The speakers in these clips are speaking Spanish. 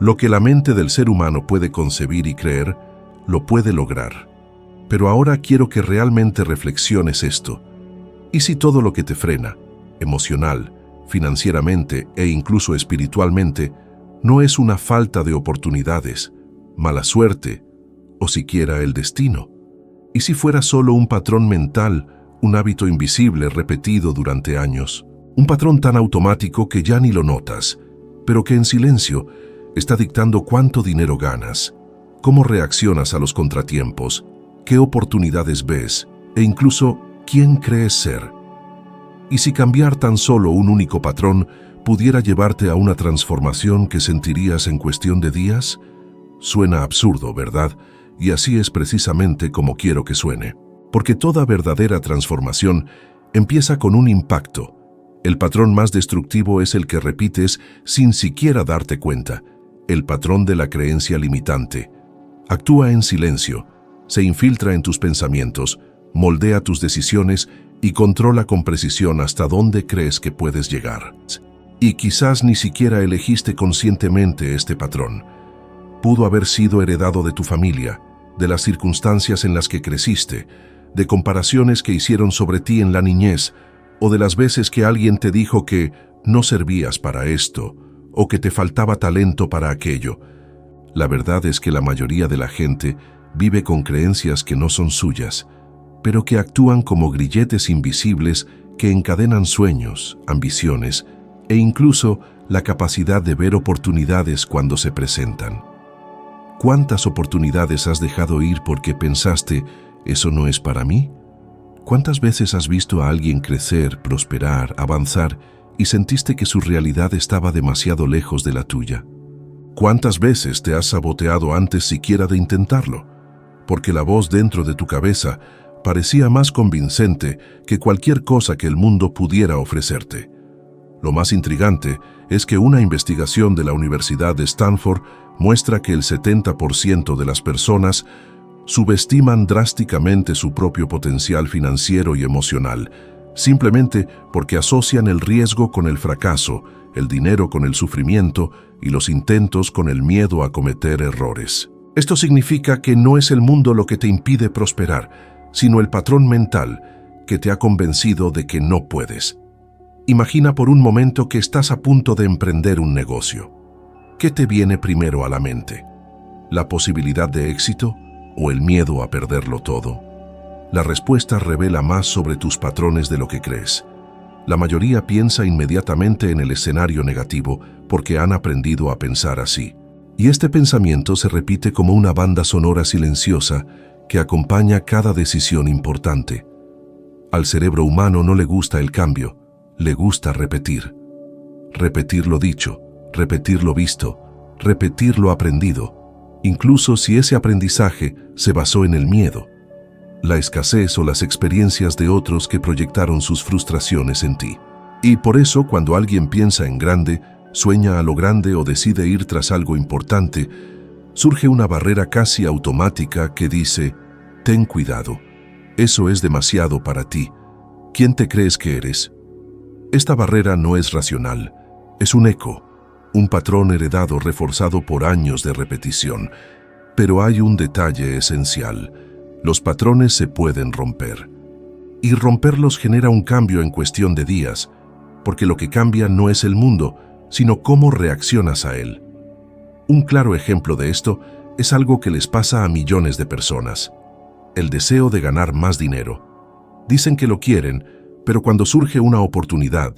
Lo que la mente del ser humano puede concebir y creer, lo puede lograr. Pero ahora quiero que realmente reflexiones esto. ¿Y si todo lo que te frena, emocional, financieramente e incluso espiritualmente, no es una falta de oportunidades, mala suerte o siquiera el destino? ¿Y si fuera solo un patrón mental, un hábito invisible repetido durante años? Un patrón tan automático que ya ni lo notas, pero que en silencio está dictando cuánto dinero ganas, cómo reaccionas a los contratiempos, qué oportunidades ves e incluso quién crees ser. ¿Y si cambiar tan solo un único patrón pudiera llevarte a una transformación que sentirías en cuestión de días? Suena absurdo, ¿verdad? Y así es precisamente como quiero que suene. Porque toda verdadera transformación empieza con un impacto. El patrón más destructivo es el que repites sin siquiera darte cuenta. El patrón de la creencia limitante. Actúa en silencio, se infiltra en tus pensamientos, moldea tus decisiones y controla con precisión hasta dónde crees que puedes llegar. Y quizás ni siquiera elegiste conscientemente este patrón. Pudo haber sido heredado de tu familia, de las circunstancias en las que creciste, de comparaciones que hicieron sobre ti en la niñez, o de las veces que alguien te dijo que no servías para esto, o que te faltaba talento para aquello. La verdad es que la mayoría de la gente vive con creencias que no son suyas, pero que actúan como grilletes invisibles que encadenan sueños, ambiciones e incluso la capacidad de ver oportunidades cuando se presentan. ¿Cuántas oportunidades has dejado ir porque pensaste, ¿eso no es para mí? ¿Cuántas veces has visto a alguien crecer, prosperar, avanzar y sentiste que su realidad estaba demasiado lejos de la tuya? ¿Cuántas veces te has saboteado antes siquiera de intentarlo? Porque la voz dentro de tu cabeza parecía más convincente que cualquier cosa que el mundo pudiera ofrecerte. Lo más intrigante es que una investigación de la Universidad de Stanford muestra que el 70% de las personas subestiman drásticamente su propio potencial financiero y emocional, simplemente porque asocian el riesgo con el fracaso, el dinero con el sufrimiento y los intentos con el miedo a cometer errores. Esto significa que no es el mundo lo que te impide prosperar, sino el patrón mental que te ha convencido de que no puedes. Imagina por un momento que estás a punto de emprender un negocio. ¿Qué te viene primero a la mente? ¿La posibilidad de éxito o el miedo a perderlo todo? La respuesta revela más sobre tus patrones de lo que crees. La mayoría piensa inmediatamente en el escenario negativo porque han aprendido a pensar así. Y este pensamiento se repite como una banda sonora silenciosa que acompaña cada decisión importante. Al cerebro humano no le gusta el cambio, le gusta repetir. Repetir lo dicho, repetir lo visto, repetir lo aprendido, incluso si ese aprendizaje se basó en el miedo, la escasez o las experiencias de otros que proyectaron sus frustraciones en ti. Y por eso, cuando alguien piensa en grande, sueña a lo grande o decide ir tras algo importante, surge una barrera casi automática que dice: ten cuidado, eso es demasiado para ti. ¿Quién te crees que eres? Esta barrera no es racional, es un eco, un patrón heredado reforzado por años de repetición. Pero hay un detalle esencial: los patrones se pueden romper. Y romperlos genera un cambio en cuestión de días, porque lo que cambia no es el mundo, sino cómo reaccionas a él. Un claro ejemplo de esto es algo que les pasa a millones de personas: el deseo de ganar más dinero. Dicen que lo quieren, pero cuando surge una oportunidad,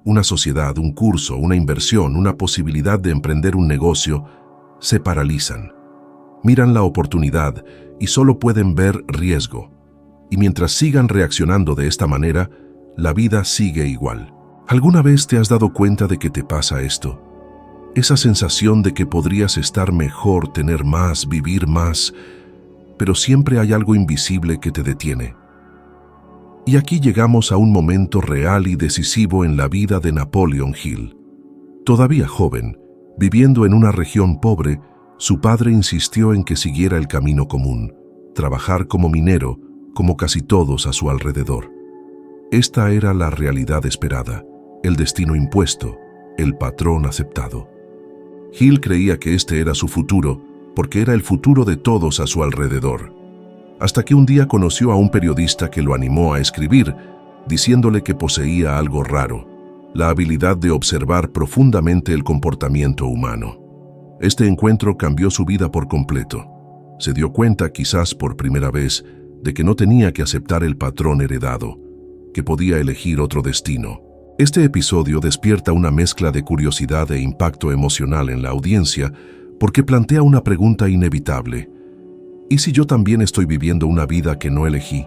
una sociedad, un curso, una inversión, una posibilidad de emprender un negocio, se paralizan. Miran la oportunidad y solo pueden ver riesgo. Y mientras sigan reaccionando de esta manera, la vida sigue igual. ¿Alguna vez te has dado cuenta de que te pasa esto? Esa sensación de que podrías estar mejor, tener más, vivir más, pero siempre hay algo invisible que te detiene. Y aquí llegamos a un momento real y decisivo en la vida de Napoleon Hill. Todavía joven, viviendo en una región pobre, su padre insistió en que siguiera el camino común, trabajar como minero, como casi todos a su alrededor. Esta era la realidad esperada, el destino impuesto, el patrón aceptado. Hill creía que este era su futuro, porque era el futuro de todos a su alrededor. Hasta que un día conoció a un periodista que lo animó a escribir, diciéndole que poseía algo raro, la habilidad de observar profundamente el comportamiento humano. Este encuentro cambió su vida por completo. Se dio cuenta, quizás por primera vez, de que no tenía que aceptar el patrón heredado, que podía elegir otro destino. Este episodio despierta una mezcla de curiosidad e impacto emocional en la audiencia porque plantea una pregunta inevitable. ¿Y si yo también estoy viviendo una vida que no elegí?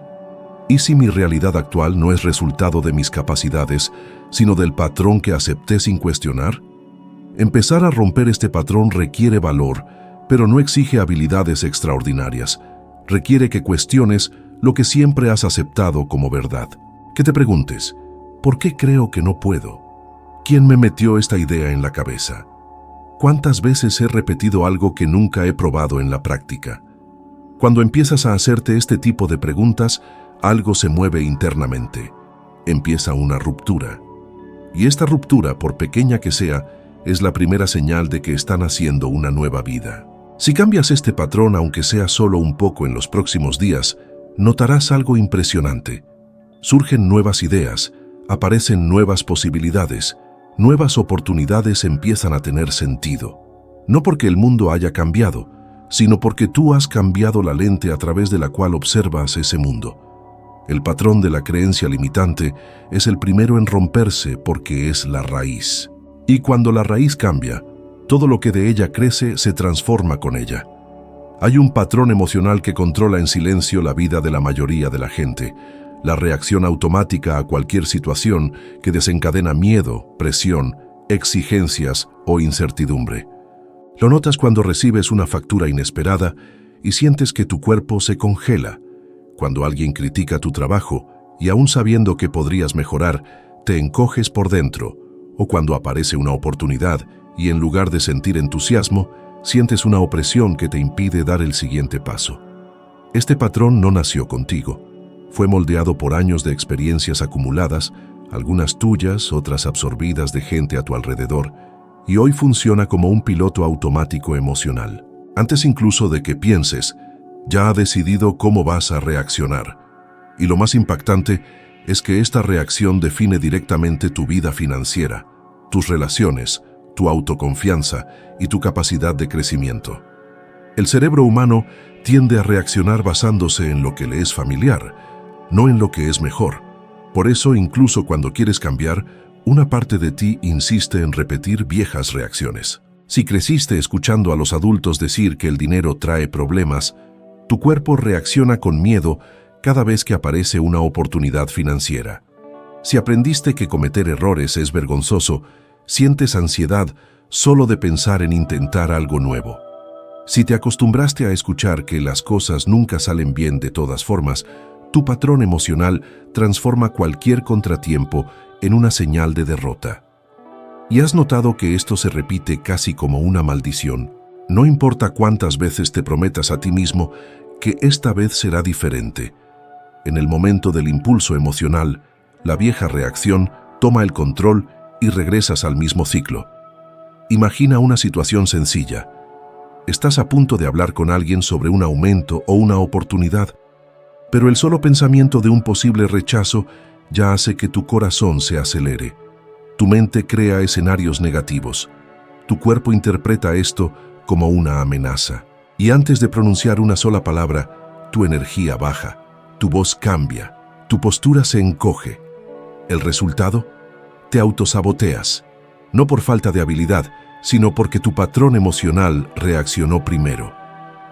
¿Y si mi realidad actual no es resultado de mis capacidades, sino del patrón que acepté sin cuestionar? Empezar a romper este patrón requiere valor, pero no exige habilidades extraordinarias. Requiere que cuestiones lo que siempre has aceptado como verdad. Que te preguntes, ¿por qué creo que no puedo? ¿Quién me metió esta idea en la cabeza? ¿Cuántas veces he repetido algo que nunca he probado en la práctica? Cuando empiezas a hacerte este tipo de preguntas, algo se mueve internamente. Empieza una ruptura. Y esta ruptura, por pequeña que sea, es la primera señal de que están haciendo una nueva vida. Si cambias este patrón, aunque sea solo un poco en los próximos días, notarás algo impresionante. Surgen nuevas ideas, aparecen nuevas posibilidades, nuevas oportunidades empiezan a tener sentido. No porque el mundo haya cambiado, sino porque tú has cambiado la lente a través de la cual observas ese mundo. El patrón de la creencia limitante es el primero en romperse porque es la raíz. Y cuando la raíz cambia, todo lo que de ella crece se transforma con ella. Hay un patrón emocional que controla en silencio la vida de la mayoría de la gente, la reacción automática a cualquier situación que desencadena miedo, presión, exigencias o incertidumbre. Lo notas cuando recibes una factura inesperada y sientes que tu cuerpo se congela, cuando alguien critica tu trabajo y aún sabiendo que podrías mejorar, te encoges por dentro, o cuando aparece una oportunidad y en lugar de sentir entusiasmo, sientes una opresión que te impide dar el siguiente paso. Este patrón no nació contigo. Fue moldeado por años de experiencias acumuladas, algunas tuyas, otras absorbidas de gente a tu alrededor, y hoy funciona como un piloto automático emocional. Antes incluso de que pienses, ya ha decidido cómo vas a reaccionar. Y lo más impactante es que esta reacción define directamente tu vida financiera, tus relaciones, tu autoconfianza y tu capacidad de crecimiento. El cerebro humano tiende a reaccionar basándose en lo que le es familiar, no en lo que es mejor. Por eso, incluso cuando quieres cambiar, una parte de ti insiste en repetir viejas reacciones. Si creciste escuchando a los adultos decir que el dinero trae problemas, tu cuerpo reacciona con miedo cada vez que aparece una oportunidad financiera. Si aprendiste que cometer errores es vergonzoso, sientes ansiedad solo de pensar en intentar algo nuevo. Si te acostumbraste a escuchar que las cosas nunca salen bien de todas formas, tu patrón emocional transforma cualquier contratiempo en una señal de derrota. ¿Y has notado que esto se repite casi como una maldición? No importa cuántas veces te prometas a ti mismo que esta vez será diferente. En el momento del impulso emocional, la vieja reacción toma el control y regresas al mismo ciclo. Imagina una situación sencilla. Estás a punto de hablar con alguien sobre un aumento o una oportunidad, pero el solo pensamiento de un posible rechazo ya hace que tu corazón se acelere. Tu mente crea escenarios negativos. Tu cuerpo interpreta esto como una amenaza. Y antes de pronunciar una sola palabra, tu energía baja, tu voz cambia, tu postura se encoge. ¿El resultado? Te autosaboteas. No por falta de habilidad, sino porque tu patrón emocional reaccionó primero.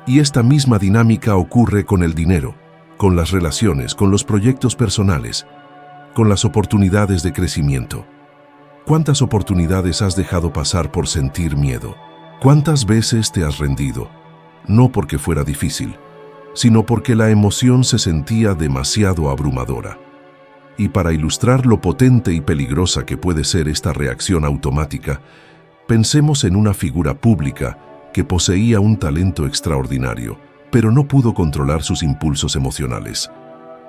Y esta misma dinámica ocurre con el dinero, con las relaciones, con los proyectos personales, con las oportunidades de crecimiento. ¿Cuántas oportunidades has dejado pasar por sentir miedo? ¿Cuántas veces te has rendido? No porque fuera difícil, sino porque la emoción se sentía demasiado abrumadora. Y para ilustrar lo potente y peligrosa que puede ser esta reacción automática, pensemos en una figura pública que poseía un talento extraordinario, pero no pudo controlar sus impulsos emocionales.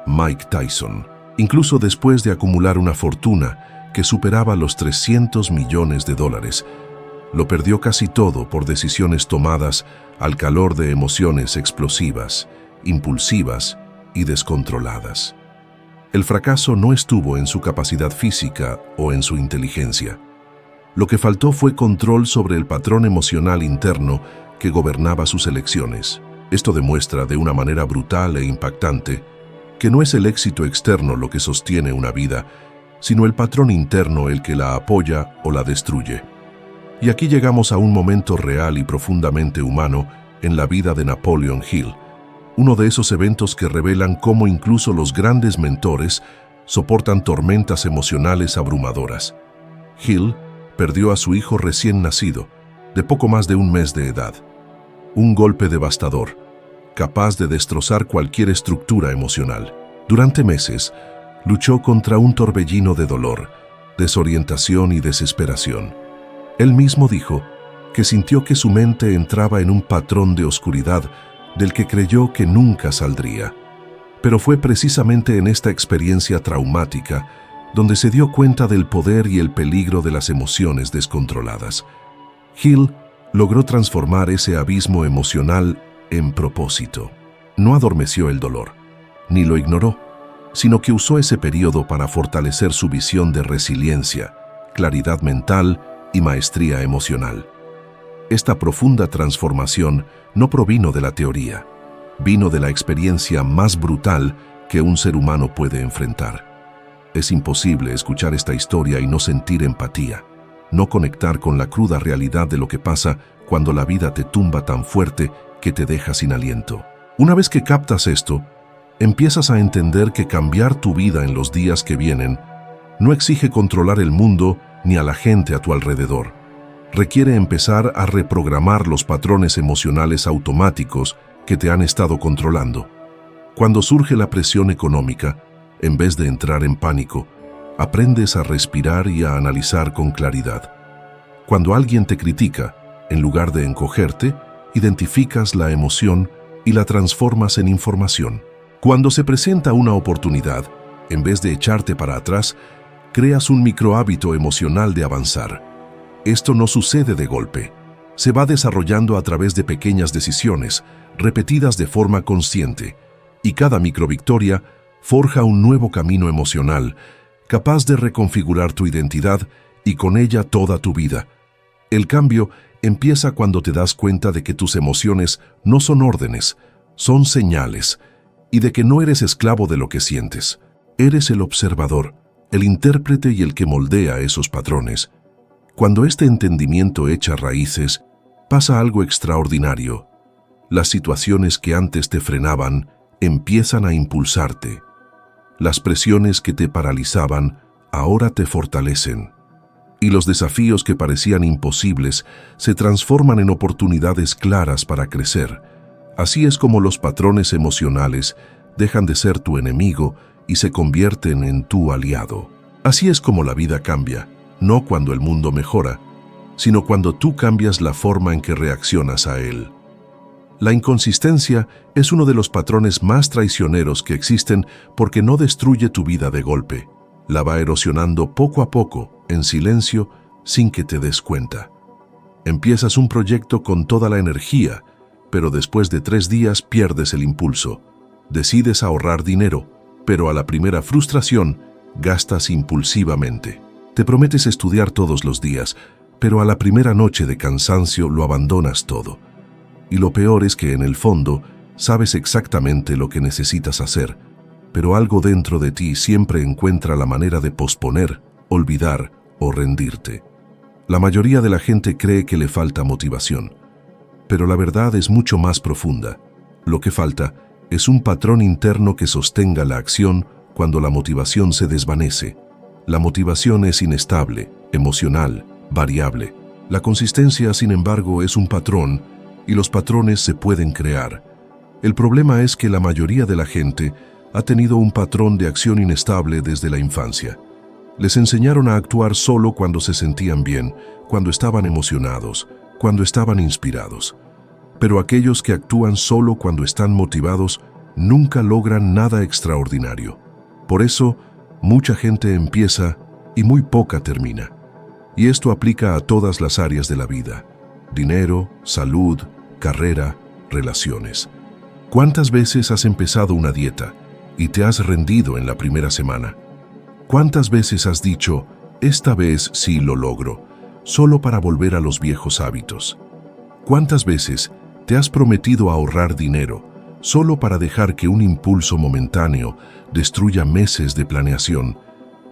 Mike Tyson. Incluso después de acumular una fortuna que superaba los $300 millones, Lo perdió casi todo por decisiones tomadas al calor de emociones explosivas, impulsivas y descontroladas. El fracaso no estuvo en su capacidad física o en su inteligencia. Lo que faltó fue control sobre el patrón emocional interno que gobernaba sus elecciones. Esto demuestra de una manera brutal e impactante que no es el éxito externo lo que sostiene una vida, sino el patrón interno el que la apoya o la destruye. Y aquí llegamos a un momento real y profundamente humano en la vida de Napoleon Hill, uno de esos eventos que revelan cómo incluso los grandes mentores soportan tormentas emocionales abrumadoras. Hill perdió a su hijo recién nacido, de poco más de un mes de edad. Un golpe devastador, capaz de destrozar cualquier estructura emocional. Durante meses, luchó contra un torbellino de dolor, desorientación y desesperación. Él mismo dijo que sintió que su mente entraba en un patrón de oscuridad del que creyó que nunca saldría. Pero fue precisamente en esta experiencia traumática donde se dio cuenta del poder y el peligro de las emociones descontroladas. Hill logró transformar ese abismo emocional en propósito. No adormeció el dolor, ni lo ignoró, sino que usó ese periodo para fortalecer su visión de resiliencia, claridad mental y maestría emocional. Esta profunda transformación no provino de la teoría, vino de la experiencia más brutal que un ser humano puede enfrentar. Es imposible escuchar esta historia y no sentir empatía, no conectar con la cruda realidad de lo que pasa cuando la vida te tumba tan fuerte que te deja sin aliento. Una vez que captas esto, empiezas a entender que cambiar tu vida en los días que vienen no exige controlar el mundo ni a la gente a tu alrededor. Requiere empezar a reprogramar los patrones emocionales automáticos que te han estado controlando. Cuando surge la presión económica, en vez de entrar en pánico, aprendes a respirar y a analizar con claridad. Cuando alguien te critica, en lugar de encogerte, identificas la emoción y la transformas en información. Cuando se presenta una oportunidad, en vez de echarte para atrás, creas un microhábito emocional de avanzar. Esto no sucede de golpe. Se va desarrollando a través de pequeñas decisiones, repetidas de forma consciente, y cada microvictoria forja un nuevo camino emocional, capaz de reconfigurar tu identidad y con ella toda tu vida. El cambio empieza cuando te das cuenta de que tus emociones no son órdenes, son señales, y de que no eres esclavo de lo que sientes. Eres el observador, el intérprete y el que moldea esos patrones. Cuando este entendimiento echa raíces, pasa algo extraordinario. Las situaciones que antes te frenaban empiezan a impulsarte. Las presiones que te paralizaban ahora te fortalecen. Y los desafíos que parecían imposibles se transforman en oportunidades claras para crecer. Así es como los patrones emocionales dejan de ser tu enemigo y se convierten en tu aliado. Así es como la vida cambia, no cuando el mundo mejora, sino cuando tú cambias la forma en que reaccionas a él. La inconsistencia es uno de los patrones más traicioneros que existen porque no destruye tu vida de golpe. La va erosionando poco a poco, en silencio, sin que te des cuenta. Empiezas un proyecto con toda la energía, pero después de 3 días pierdes el impulso. Decides ahorrar dinero, pero a la primera frustración gastas impulsivamente. Te prometes estudiar todos los días, pero a la primera noche de cansancio lo abandonas todo. Y lo peor es que en el fondo sabes exactamente lo que necesitas hacer, pero algo dentro de ti siempre encuentra la manera de posponer, olvidar o rendirte. La mayoría de la gente cree que le falta motivación, pero la verdad es mucho más profunda. Lo que falta es un patrón interno que sostenga la acción cuando la motivación se desvanece. La motivación es inestable, emocional, variable. La consistencia, sin embargo, es un patrón y los patrones se pueden crear. El problema es que la mayoría de la gente ha tenido un patrón de acción inestable desde la infancia. Les enseñaron a actuar solo cuando se sentían bien, cuando estaban emocionados, cuando estaban inspirados. Pero aquellos que actúan solo cuando están motivados nunca logran nada extraordinario. Por eso, mucha gente empieza y muy poca termina. Y esto aplica a todas las áreas de la vida: dinero, salud, carrera, relaciones. ¿Cuántas veces has empezado una dieta y te has rendido en la primera semana? ¿Cuántas veces has dicho, esta vez sí lo logro, solo para volver a los viejos hábitos? ¿Cuántas veces te has prometido ahorrar dinero solo para dejar que un impulso momentáneo destruya meses de planeación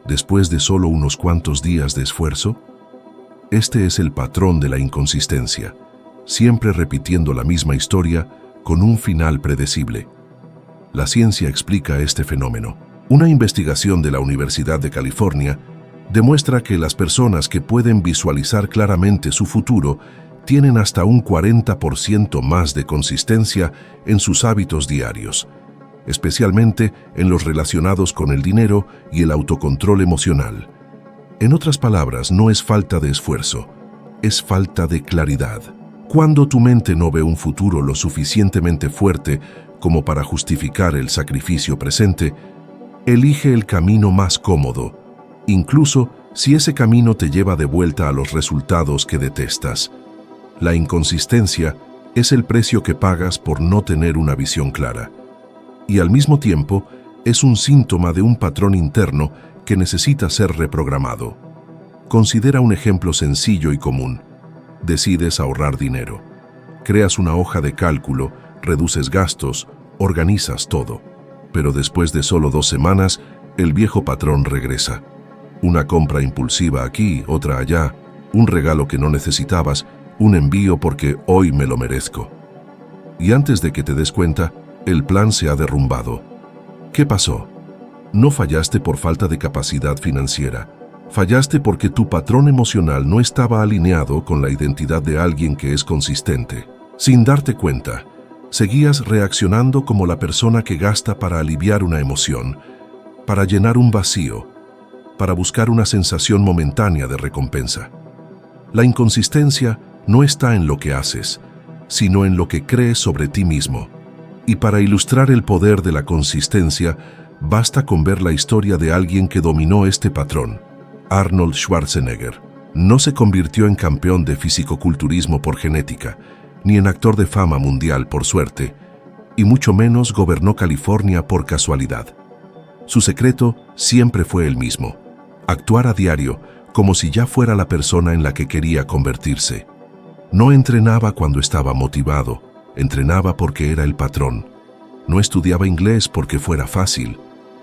después de solo unos cuantos días de esfuerzo? Este es el patrón de la inconsistencia, siempre repitiendo la misma historia con un final predecible. La ciencia explica este fenómeno. Una investigación de la Universidad de California demuestra que las personas que pueden visualizar claramente su futuro tienen hasta un 40% más de consistencia en sus hábitos diarios, especialmente en los relacionados con el dinero y el autocontrol emocional. En otras palabras, no es falta de esfuerzo, es falta de claridad. Cuando tu mente no ve un futuro lo suficientemente fuerte como para justificar el sacrificio presente, elige el camino más cómodo, incluso si ese camino te lleva de vuelta a los resultados que detestas. La inconsistencia es el precio que pagas por no tener una visión clara. Y al mismo tiempo, es un síntoma de un patrón interno que necesita ser reprogramado. Considera un ejemplo sencillo y común. Decides ahorrar dinero. Creas una hoja de cálculo, reduces gastos, organizas todo. Pero después de solo 2 semanas, el viejo patrón regresa. Una compra impulsiva aquí, otra allá, un regalo que no necesitabas, un envío porque hoy me lo merezco. Y antes de que te des cuenta, el plan se ha derrumbado. ¿Qué pasó? No fallaste por falta de capacidad financiera. Fallaste porque tu patrón emocional no estaba alineado con la identidad de alguien que es consistente. Sin darte cuenta, seguías reaccionando como la persona que gasta para aliviar una emoción, para llenar un vacío, para buscar una sensación momentánea de recompensa. La inconsistencia no está en lo que haces, sino en lo que crees sobre ti mismo. Y para ilustrar el poder de la consistencia, basta con ver la historia de alguien que dominó este patrón. Arnold Schwarzenegger no se convirtió en campeón de fisicoculturismo por genética, ni en actor de fama mundial por suerte, y mucho menos gobernó California por casualidad. Su secreto siempre fue el mismo: actuar a diario como si ya fuera la persona en la que quería convertirse. No entrenaba cuando estaba motivado, entrenaba porque era el patrón. No estudiaba inglés porque fuera fácil,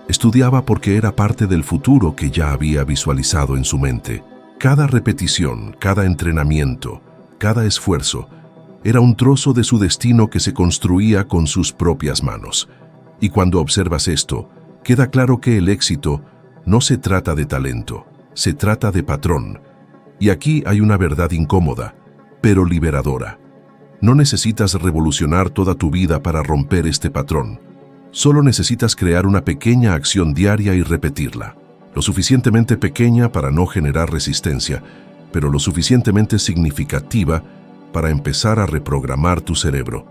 estudiaba porque era parte del futuro que ya había visualizado en su mente. Cada repetición, cada entrenamiento, cada esfuerzo, era un trozo de su destino que se construía con sus propias manos. Y cuando observas esto, queda claro que el éxito no se trata de talento, se trata de patrón. Y aquí hay una verdad incómoda, pero liberadora. No necesitas revolucionar toda tu vida para romper este patrón. Solo necesitas crear una pequeña acción diaria y repetirla. Lo suficientemente pequeña para no generar resistencia, pero lo suficientemente significativa para empezar a reprogramar tu cerebro.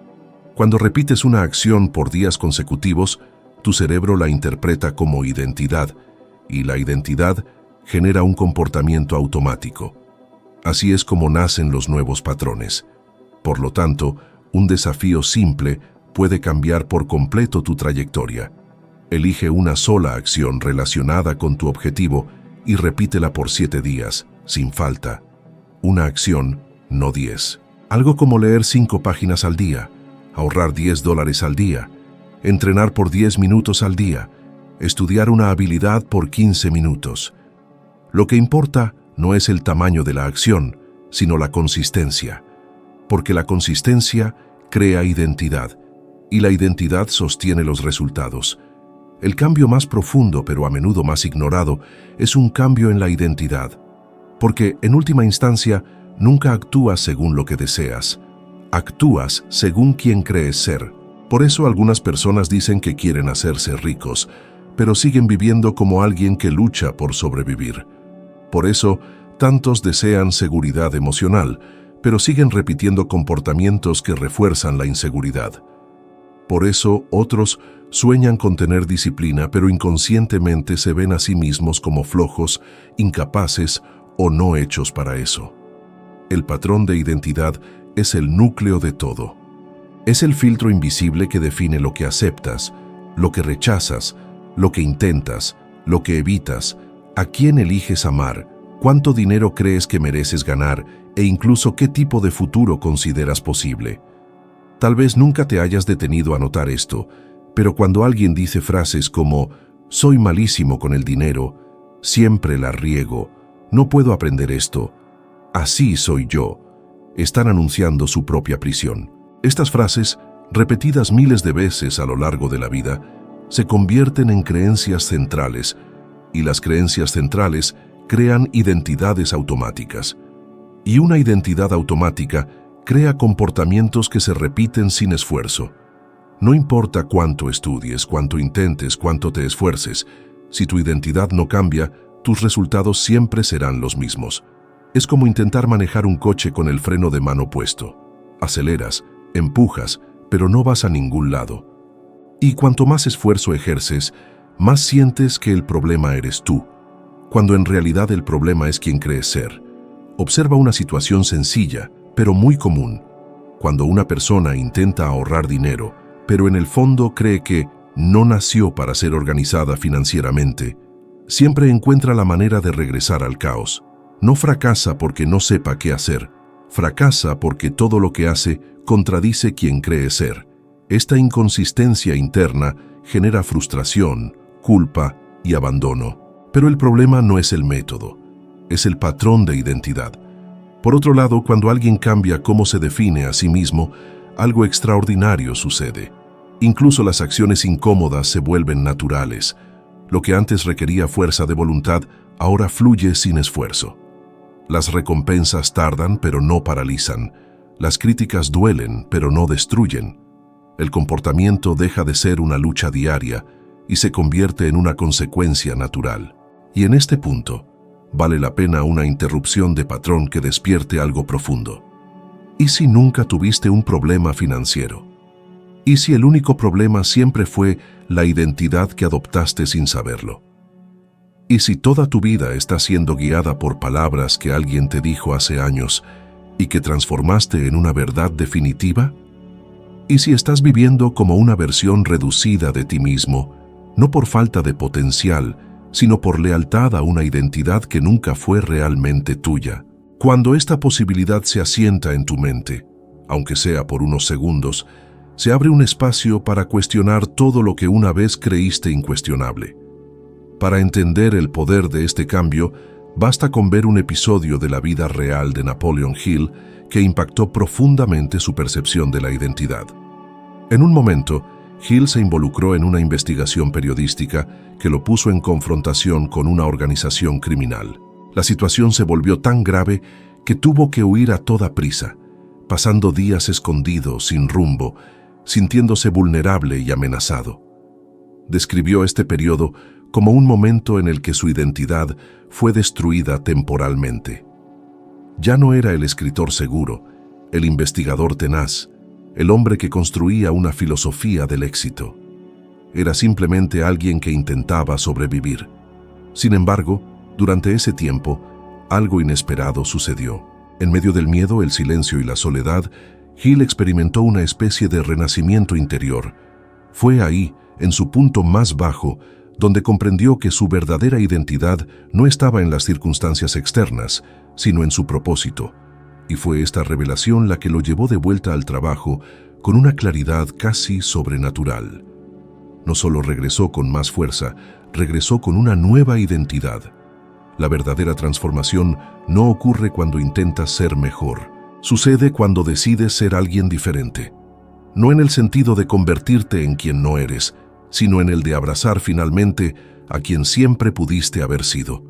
Cuando repites una acción por días consecutivos, tu cerebro la interpreta como identidad, y la identidad genera un comportamiento automático. Así es como nacen los nuevos patrones. Por lo tanto, un desafío simple puede cambiar por completo tu trayectoria. Elige una sola acción relacionada con tu objetivo y repítela por 7 días, sin falta. Una acción, no 10. Algo como leer 5 páginas al día, ahorrar $10 al día, entrenar por 10 minutos al día, estudiar una habilidad por 15 minutos. Lo que importa no es el tamaño de la acción, sino la consistencia. Porque la consistencia crea identidad, y la identidad sostiene los resultados. El cambio más profundo, pero a menudo más ignorado, es un cambio en la identidad. Porque, en última instancia, nunca actúas según lo que deseas. Actúas según quien crees ser. Por eso algunas personas dicen que quieren hacerse ricos, pero siguen viviendo como alguien que lucha por sobrevivir. Por eso, tantos desean seguridad emocional, pero siguen repitiendo comportamientos que refuerzan la inseguridad. Por eso, otros sueñan con tener disciplina, pero inconscientemente se ven a sí mismos como flojos, incapaces o no hechos para eso. El patrón de identidad es el núcleo de todo. Es el filtro invisible que define lo que aceptas, lo que rechazas, lo que intentas, lo que evitas, a quién eliges amar, cuánto dinero crees que mereces ganar e incluso qué tipo de futuro consideras posible. Tal vez nunca te hayas detenido a notar esto, pero cuando alguien dice frases como «soy malísimo con el dinero», «siempre la riego», «no puedo aprender esto», «así soy yo», están anunciando su propia prisión. Estas frases, repetidas miles de veces a lo largo de la vida, se convierten en creencias centrales, y las creencias centrales crean identidades automáticas. Y una identidad automática crea comportamientos que se repiten sin esfuerzo. No importa cuánto estudies, cuánto intentes, cuánto te esfuerces, si tu identidad no cambia, tus resultados siempre serán los mismos. Es como intentar manejar un coche con el freno de mano puesto. Aceleras, empujas, pero no vas a ningún lado. Y cuanto más esfuerzo ejerces, más sientes que el problema eres tú, cuando en realidad el problema es quien crees ser. Observa una situación sencilla, pero muy común. Cuando una persona intenta ahorrar dinero, pero en el fondo cree que no nació para ser organizada financieramente, siempre encuentra la manera de regresar al caos. No fracasa porque no sepa qué hacer, fracasa porque todo lo que hace contradice quien cree ser. Esta inconsistencia interna genera frustración, culpa y abandono. Pero el problema no es el método, es el patrón de identidad. Por otro lado, cuando alguien cambia cómo se define a sí mismo, algo extraordinario sucede. Incluso las acciones incómodas se vuelven naturales. Lo que antes requería fuerza de voluntad, ahora fluye sin esfuerzo. Las recompensas tardan, pero no paralizan. Las críticas duelen, pero no destruyen. El comportamiento deja de ser una lucha diaria y se convierte en una consecuencia natural. Y en este punto, vale la pena una interrupción de patrón que despierte algo profundo. ¿Y si nunca tuviste un problema financiero? ¿Y si el único problema siempre fue la identidad que adoptaste sin saberlo? ¿Y si toda tu vida está siendo guiada por palabras que alguien te dijo hace años y que transformaste en una verdad definitiva? ¿Y si estás viviendo como una versión reducida de ti mismo, no por falta de potencial, sino por lealtad a una identidad que nunca fue realmente tuya? Cuando esta posibilidad se asienta en tu mente, aunque sea por unos segundos, se abre un espacio para cuestionar todo lo que una vez creíste incuestionable. Para entender el poder de este cambio, basta con ver un episodio de la vida real de Napoleon Hill que impactó profundamente su percepción de la identidad. En un momento, Hill se involucró en una investigación periodística que lo puso en confrontación con una organización criminal. La situación se volvió tan grave que tuvo que huir a toda prisa, pasando días escondido, sin rumbo, sintiéndose vulnerable y amenazado. Describió este periodo como un momento en el que su identidad fue destruida temporalmente. Ya no era el escritor seguro, el investigador tenaz, el hombre que construía una filosofía del éxito. Era simplemente alguien que intentaba sobrevivir. Sin embargo, durante ese tiempo, algo inesperado sucedió. En medio del miedo, el silencio y la soledad, Hill experimentó una especie de renacimiento interior. Fue ahí, en su punto más bajo, donde comprendió que su verdadera identidad no estaba en las circunstancias externas, sino en su propósito. Y fue esta revelación la que lo llevó de vuelta al trabajo con una claridad casi sobrenatural. No solo regresó con más fuerza, regresó con una nueva identidad. La verdadera transformación no ocurre cuando intentas ser mejor. Sucede cuando decides ser alguien diferente. No en el sentido de convertirte en quien no eres, sino en el de abrazar finalmente a quien siempre pudiste haber sido.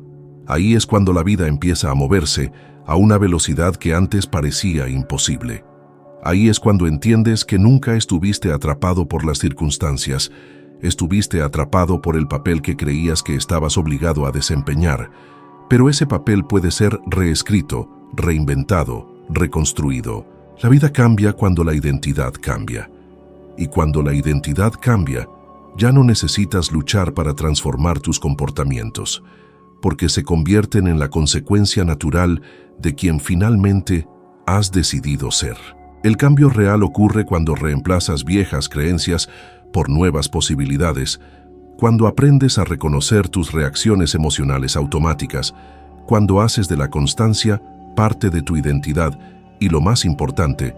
Ahí es cuando la vida empieza a moverse a una velocidad que antes parecía imposible. Ahí es cuando entiendes que nunca estuviste atrapado por las circunstancias, estuviste atrapado por el papel que creías que estabas obligado a desempeñar, pero ese papel puede ser reescrito, reinventado, reconstruido. La vida cambia cuando la identidad cambia. Y cuando la identidad cambia, ya no necesitas luchar para transformar tus comportamientos. porque se convierten en la consecuencia natural de quien finalmente has decidido ser. El cambio real ocurre cuando reemplazas viejas creencias por nuevas posibilidades, cuando aprendes a reconocer tus reacciones emocionales automáticas, cuando haces de la constancia parte de tu identidad y, lo más importante,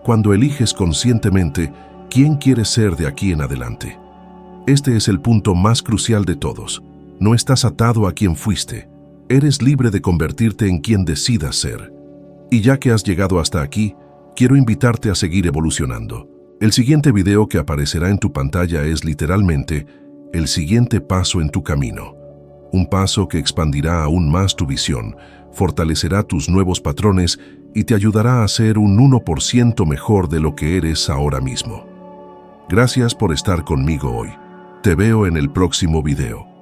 cuando eliges conscientemente quién quieres ser de aquí en adelante. Este es el punto más crucial de todos. No estás atado a quien fuiste. Eres libre de convertirte en quien decidas ser. Y ya que has llegado hasta aquí, quiero invitarte a seguir evolucionando. El siguiente video que aparecerá en tu pantalla es literalmente el siguiente paso en tu camino. Un paso que expandirá aún más tu visión, fortalecerá tus nuevos patrones y te ayudará a ser un 1% mejor de lo que eres ahora mismo. Gracias por estar conmigo hoy. Te veo en el próximo video.